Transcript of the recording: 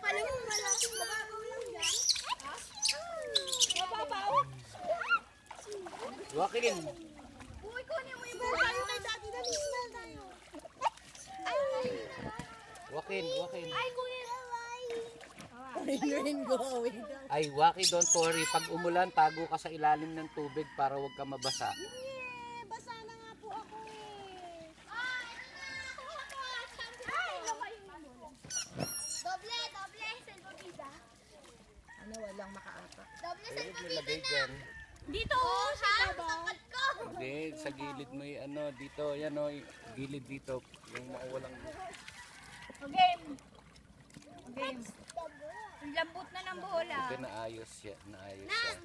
Alam mo, malakas mababaw lang yan. Mababaw? Wakin. Uy, kunin mo yung buhay tayo kay Daddy. Dali, smell tayo. Ay, Wakin. ay, kunin. Ay, Waki, don't worry. Pag umulan, tago ka sa ilalim ng tubig para wag ka mabasa. Basa na nga po ako eh. Ay, labayin mo. Doble, Selva Pizza. Ano, walang makaapa. Doble, Pwede Selva nilagay Pizza dyan. Dito, sa tangkad ko. Hindi, sa gilid mo yung ano, dito, yan o, gilid dito. Yung makawalang... Game. Game. Ang lambot na ng bola. Ito naayos yan, naayos yan.